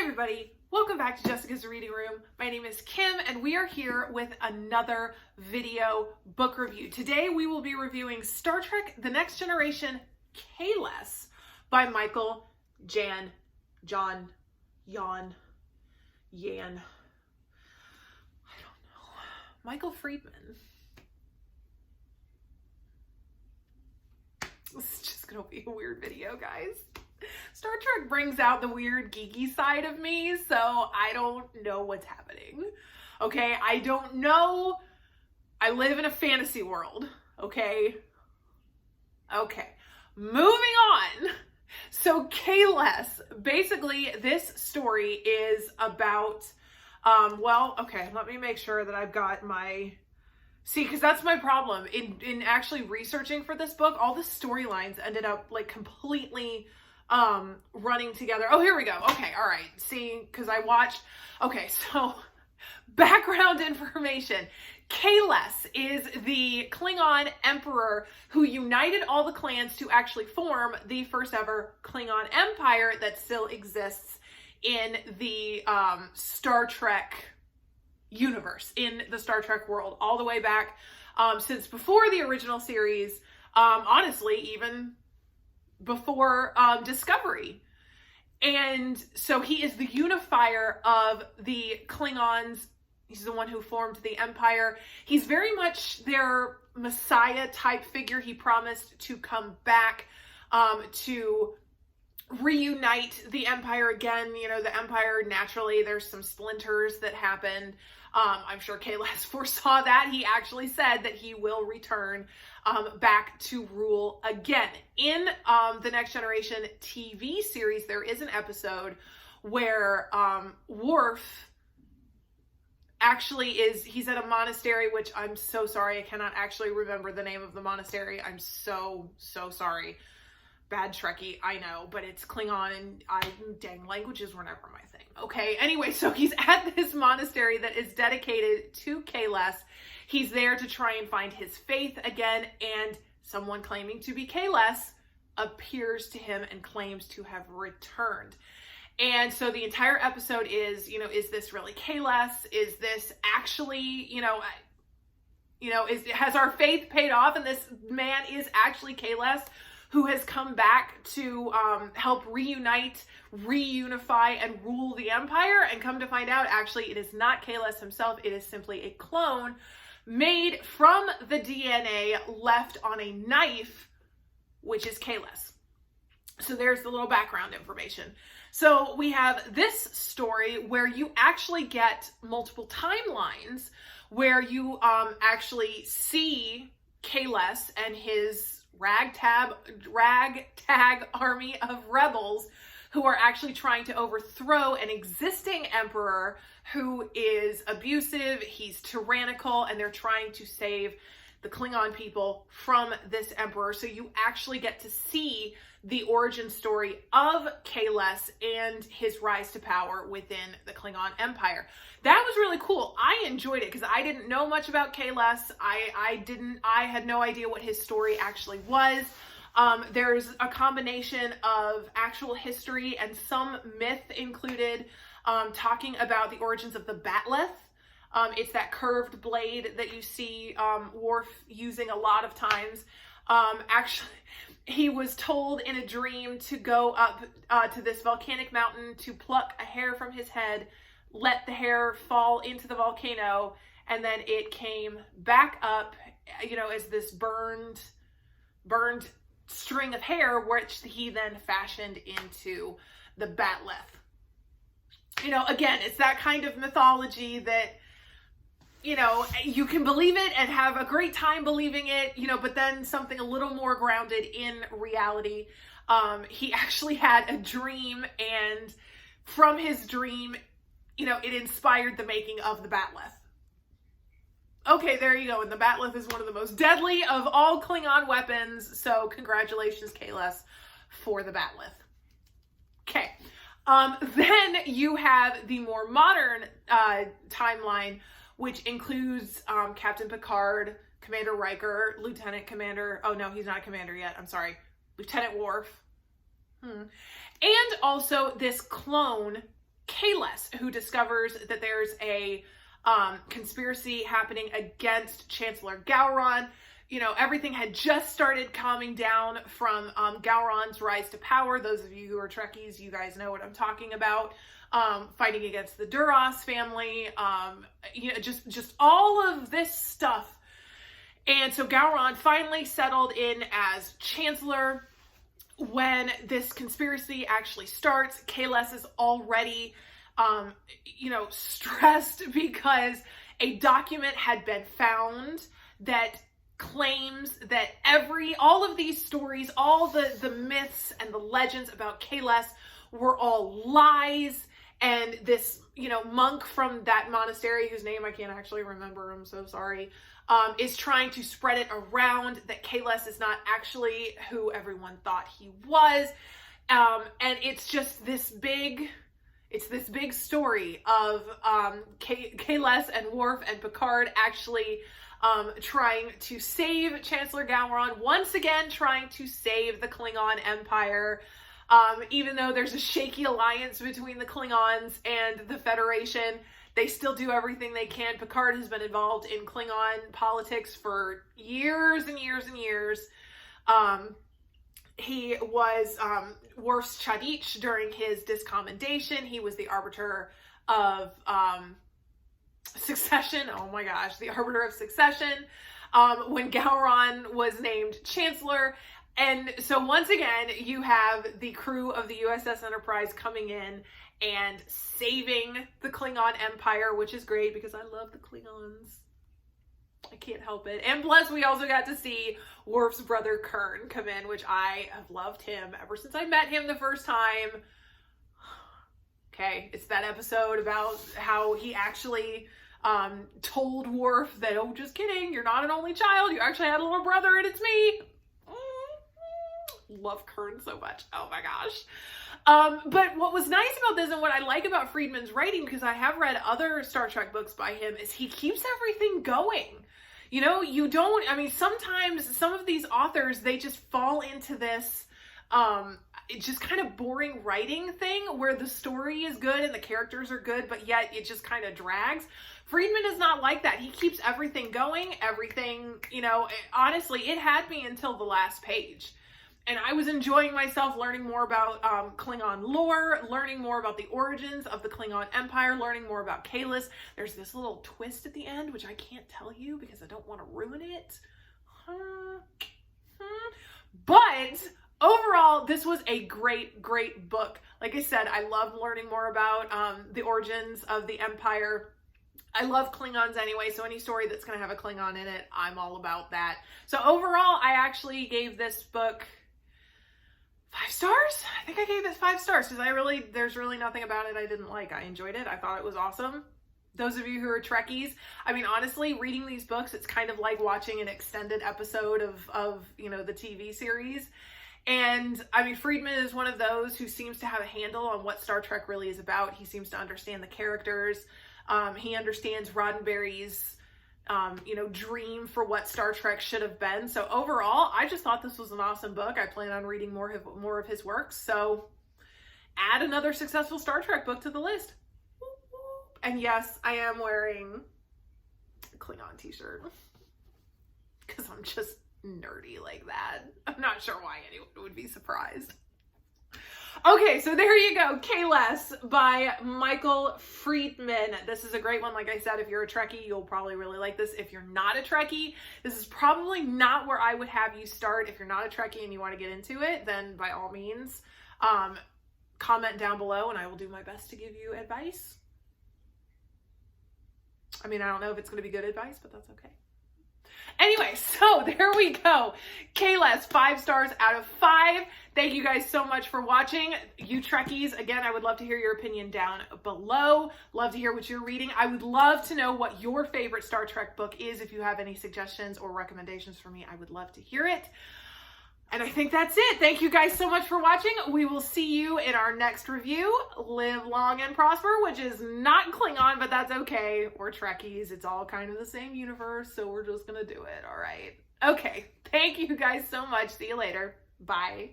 everybody, welcome back to Jessica's Reading Room. My name is Kim and we are here with another video book review. Today we will be reviewing Star Trek The Next Generation Kahless by Michael Yan. I don't know. Michael Friedman. This is just gonna be a weird video, guys. Star Trek brings out the weird geeky side of me, so I don't know what's happening. Okay, I don't know. I live in a fantasy world, okay? Okay, moving on. So Kahless, basically this story is about, okay, let me make sure that I've got my, because that's my problem. In actually researching for this book, all the storylines ended up like completely running together. Oh, here we go. Okay, all right. See, because I watched. Okay, so background information. Kahless is the Klingon emperor who united all the clans to actually form the first ever Klingon empire that still exists in the Star Trek universe, in the Star Trek world, all the way back since before the original series, honestly, even before Discovery. And so he is the unifier of the Klingons. He's the one who formed the empire. He's very much their messiah type figure. He promised to come back to reunite the empire again. You know, the empire, naturally, there's some splinters that happened. I'm sure Kahless foresaw that. He actually said that he will return back to rule again. In the Next Generation TV series, there is an episode where Worf actually he's at a monastery, which I'm so sorry, I cannot actually remember the name of the monastery. I'm so sorry. Bad Trekkie, I know, but it's Klingon and dang, languages were never my thing. Okay, anyway, so he's at this monastery that is dedicated to Kahless. He's there to try and find his faith again, and someone claiming to be Kahless appears to him and claims to have returned. And so the entire episode is, is this really Kahless? Is this actually, has our faith paid off and this man is actually Kahless, who has come back to help reunite, reunify, and rule the empire? And come to find out, actually, it is not Kahless himself. It is simply a clone made from the DNA left on a knife, which is Kahless. So there's the little background information. So we have this story where you actually get multiple timelines where you actually see Kahless and his ragtag army of rebels who are actually trying to overthrow an existing emperor who is abusive, he's tyrannical, and they're trying to save the Klingon people from this emperor. So you actually get to see the origin story of Kahless and his rise to power within the Klingon Empire. That was really cool. I enjoyed it because I didn't know much about Kahless. I had no idea what his story actually was. There's a combination of actual history and some myth included, talking about the origins of the bat'leth. It's that curved blade that you see Worf using a lot of times. Actually, he was told in a dream to go up to this volcanic mountain to pluck a hair from his head, let the hair fall into the volcano, and then it came back up, as this burned string of hair, which he then fashioned into the bat'leth. Again, it's that kind of mythology that, you can believe it and have a great time believing it, but then something a little more grounded in reality. He actually had a dream, and from his dream, it inspired the making of the bat'leth. Okay, there you go. And the bat'leth is one of the most deadly of all Klingon weapons. So congratulations, Kahless, for the bat'leth. Okay. Then you have the more modern timeline, which includes Captain Picard, Commander Riker, Lieutenant Commander, oh no, he's not a commander yet, I'm sorry, Lieutenant Worf. And also this clone Kahless, who discovers that there's a conspiracy happening against Chancellor Gowron. You know, everything had just started calming down from Gowron's rise to power. Those of you who are Trekkies, you guys know what I'm talking about. Fighting against the Duras family, you know, just all of this stuff. And so Gowron finally settled in as Chancellor. When this conspiracy actually starts, Kahless is already, you know, stressed because a document had been found that claims that all of these stories, all the myths and the legends about Kahless were all lies. And this, you know, monk from that monastery, whose name I can't actually remember, I'm so sorry, is trying to spread it around that Kahless is not actually who everyone thought he was. And it's just this big story of Kahless and Worf and Picard actually trying to save Chancellor Gowron, once again trying to save the Klingon Empire. Even though there's a shaky alliance between the Klingons and the Federation, they still do everything they can. Picard has been involved in Klingon politics for years and years and years. He was Worf's Chadich during his discommendation. He was the arbiter of succession. Oh my gosh, the arbiter of succession when Gowron was named Chancellor. And so once again, you have the crew of the USS Enterprise coming in and saving the Klingon Empire, which is great because I love the Klingons. I can't help it. And plus, we also got to see Worf's brother Kern come in, which I have loved him ever since I met him the first time. Okay, it's that episode about how he actually told Worf that, oh, just kidding, you're not an only child, you actually had a little brother and it's me. Love Kern so much. Oh my gosh. But what was nice about this and what I like about Friedman's writing, because I have read other Star Trek books by him, is he keeps everything going. You know, you don't, I mean, sometimes some of these authors, they just fall into this just kind of boring writing thing where the story is good and the characters are good, but yet it just kind of drags. Friedman is not like that. He keeps everything going, everything, you know, honestly, it had me until the last page. And I was enjoying myself learning more about Klingon lore, learning more about the origins of the Klingon Empire, learning more about Kahless. There's this little twist at the end, which I can't tell you because I don't want to ruin it. But overall, this was a great, great book. Like I said, I love learning more about the origins of the Empire. I love Klingons anyway, so any story that's going to have a Klingon in it, I'm all about that. So overall, I actually gave this book 5 stars? I think I gave it 5 stars because there's really nothing about it I didn't like. I enjoyed it. I thought it was awesome. Those of you who are Trekkies, I mean, honestly, reading these books, it's kind of like watching an extended episode of you know, the TV series. And I mean, Friedman is one of those who seems to have a handle on what Star Trek really is about. He seems to understand the characters. He understands Roddenberry's you know, dream for what Star Trek should have been. So overall, I just thought this was an awesome book. I plan on reading more of his works. So add another successful Star Trek book to the list. And yes, I am wearing a Klingon t-shirt because I'm just nerdy like that. I'm not sure why anyone would be surprised. Okay, so there you go. Kahless by Michael Friedman. This is a great one. Like I said, if you're a Trekkie, you'll probably really like this. If you're not a Trekkie, this is probably not where I would have you start. If you're not a Trekkie and you want to get into it, then by all means, comment down below and I will do my best to give you advice. I mean, I don't know if it's going to be good advice, but that's okay. Anyway, so there we go. Kahless, 5 stars out of 5. Thank you guys so much for watching. You Trekkies, again, I would love to hear your opinion down below. Love to hear what you're reading. I would love to know what your favorite Star Trek book is. If you have any suggestions or recommendations for me, I would love to hear it. And I think that's it. Thank you guys so much for watching. We will see you in our next review. Live long and prosper, which is not Klingon, but that's okay. We're Trekkies. It's all kind of the same universe, so we're just going to do it. All right. Okay. Thank you guys so much. See you later. Bye.